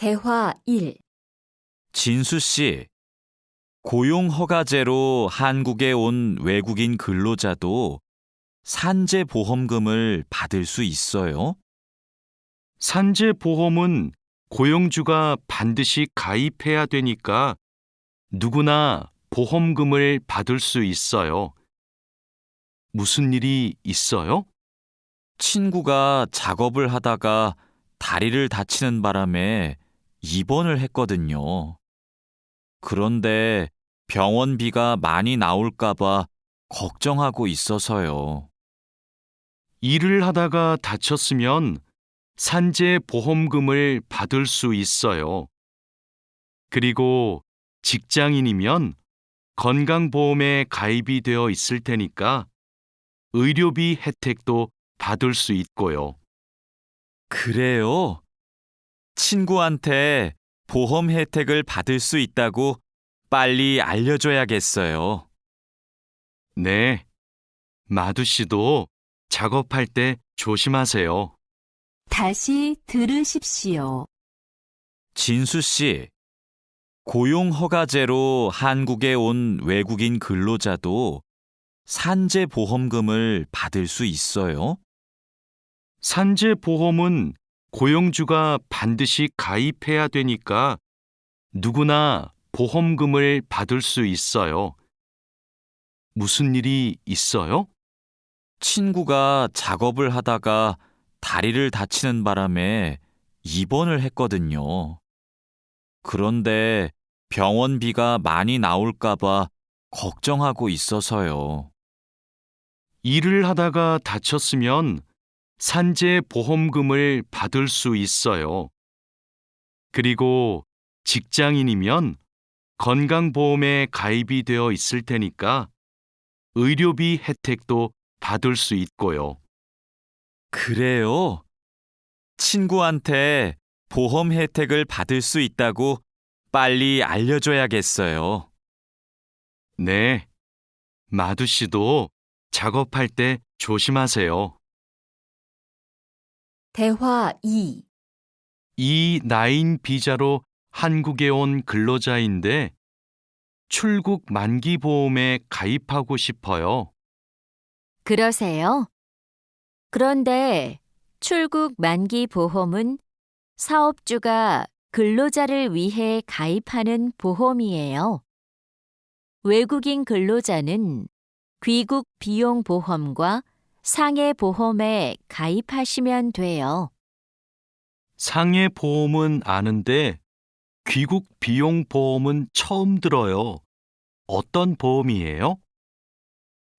대화 1. 진수 씨, 고용허가제로 한국에 온 외국인 근로자도 산재보험금을 받을 수 있어요? 산재보험은 고용주가 반드시 가입해야 되니까 누구나 보험금을 받을 수 있어요. 무슨 일이 있어요? 친구가 작업을 하다가 다리를 다치는 바람에 입원을 했거든요. 그런데 병원비가 많이 나올까봐 걱정하고 있어서요. 일을 하다가 다쳤으면 산재보험금을 받을 수 있어요. 그리고 직장인이면 건강보험에 가입이 되어 있을 테니까 의료비 혜택도 받을 수 있고요. 그래요? 친구한테 보험 혜택을 받을 수 있다고 빨리 알려줘야겠어요. 네, 마두 씨도 작업할 때 조심하세요. 다시 들으십시오. 진수 씨, 고용허가제로 한국에 온 외국인 근로자도 산재보험금을 받을 수 있어요? 산재보험은 고용주가 반드시 가입해야 되니까 누구나 보험금을 받을 수 있어요. 무슨 일이 있어요? 친구가 작업을 하다가 다리를 다치는 바람에 입원을 했거든요. 그런데 병원비가 많이 나올까봐 걱정하고 있어서요. 일을 하다가 다쳤으면 산재보험금을 받을 수 있어요. 그리고 직장인이면 건강보험에 가입이 되어 있을 테니까 의료비 혜택도 받을 수 있고요. 그래요? 친구한테 보험 혜택을 받을 수 있다고 빨리 알려줘야겠어요. 네, 마두 씨도 작업할 때 조심하세요. 대화 2. 이 나인 비자로 한국에 온 근로자인데 출국 만기 보험에 가입하고 싶어요. 그러세요? 그런데 출국 만기 보험은 사업주가 근로자를 위해 가입하는 보험이에요. 외국인 근로자는 귀국 비용 보험과 상해 보험에 가입하시면 돼요. 상해 보험은 아는데 귀국 비용 보험은 처음 들어요. 어떤 보험이에요?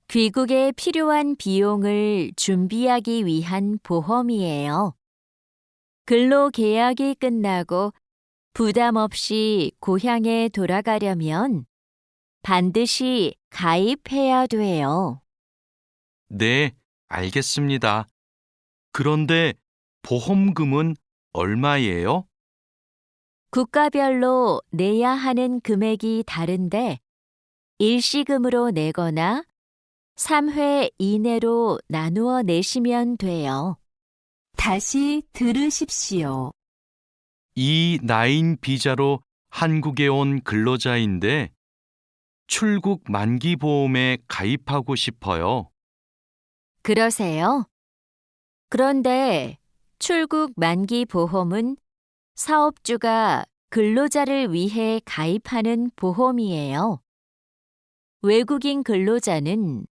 귀국에 필요한 비용을 준비하기 위한 보험이에요. 근로 계약이 끝나고 부담 없이 고향에 돌아가려면 반드시 가입해야 돼요. 네, 알겠습니다. 그런데 보험금은 얼마예요? 국가별로 내야 하는 금액이 다른데 일시금으로 내거나 3회 이내로 나누어 내시면 돼요. 다시 들으십시오. 이 나인 비자로 한국에 온 근로자인데 출국 만기 보험에 가입하고 싶어요. 그러세요? 그런데 출국 만기 보험은 사업주가 근로자를 위해 가입하는 보험이에요. 외국인 근로자는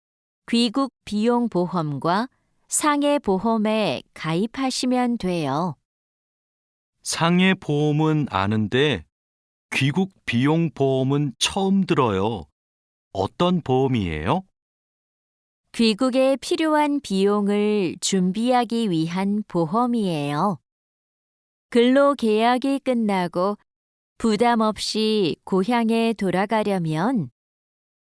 귀국 비용 보험과 상해 보험에 가입하시면 돼요. 상해 보험은 아는데 귀국 비용 보험은 처음 들어요. 어떤 보험이에요? 귀국에 필요한 비용을 준비하기 위한 보험이에요. 근로 계약이 끝나고 부담 없이 고향에 돌아가려면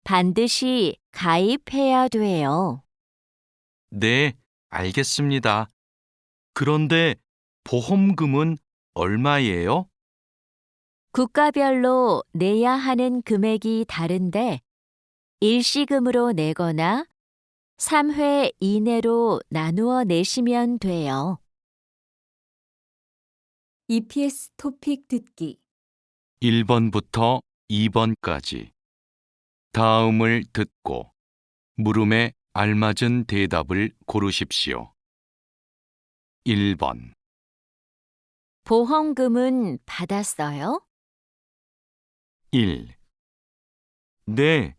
반드시 가입해야 돼요. 네, 알겠습니다. 그런데 보험금은 얼마예요? 국가별로 내야 하는 금액이 다른데 일시금으로 내거나 3회 이내로 나누어 내시면 돼요. EPS 토픽 듣기 1번부터 2번까지. 다음을 듣고 물음에 알맞은 대답을 고르십시오. 1번. 보험금은 받았어요? 1. 네,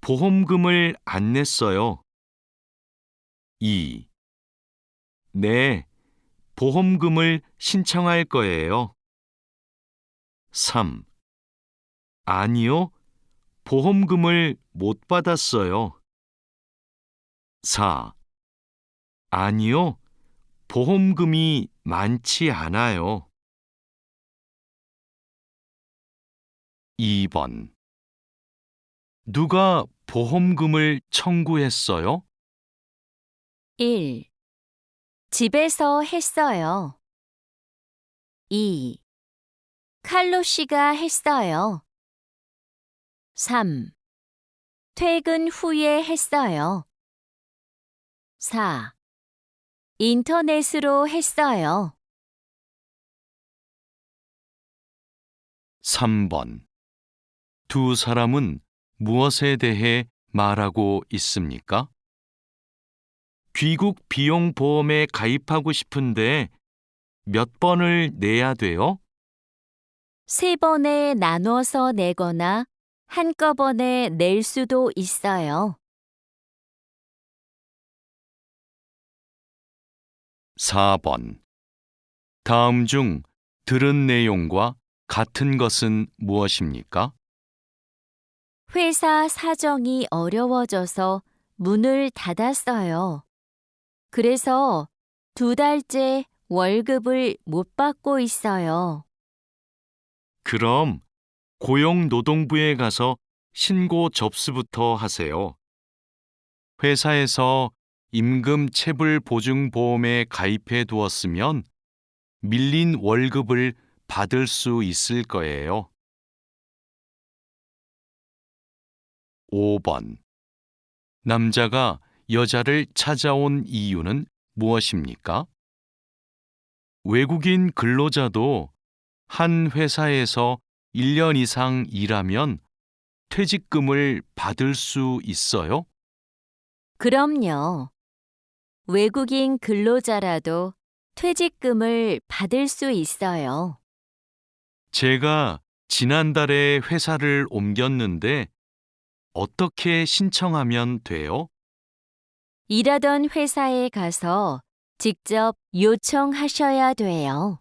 보험금을 안 냈어요. 2. 네, 보험금을 신청할 거예요. 3. 아니요, 보험금을 못 받았어요. 4. 아니요, 보험금이 많지 않아요. 2번. 누가 보험금을 청구했어요? 1. 집에서 했어요. 2. 칼로 씨가 했어요. 3. 퇴근 후에 했어요. 4. 인터넷으로 했어요. 3번. 두 사람은 무엇에 대해 말하고 있습니까? 귀국 비용 보험에 가입하고 싶은데 몇 번을 내야 돼요? 3번에 나눠서 내거나 한꺼번에 낼 수도 있어요. 4번. 다음 중 들은 내용과 같은 것은 무엇입니까? 회사 사정이 어려워져서 문을 닫았어요. 그래서 2달째 월급을 못 받고 있어요. 그럼 고용노동부에 가서 신고 접수부터 하세요. 회사에서 임금 체불 보증 보험에 가입해 두었으면 밀린 월급을 받을 수 있을 거예요. 5번. 남자가 여자를 찾아온 이유는 무엇입니까? 외국인 근로자도 한 회사에서 1년 이상 일하면 퇴직금을 받을 수 있어요? 그럼요. 외국인 근로자라도 퇴직금을 받을 수 있어요. 제가 지난달에 회사를 옮겼는데 어떻게 신청하면 돼요? 일하던 회사에 가서 직접 요청하셔야 돼요.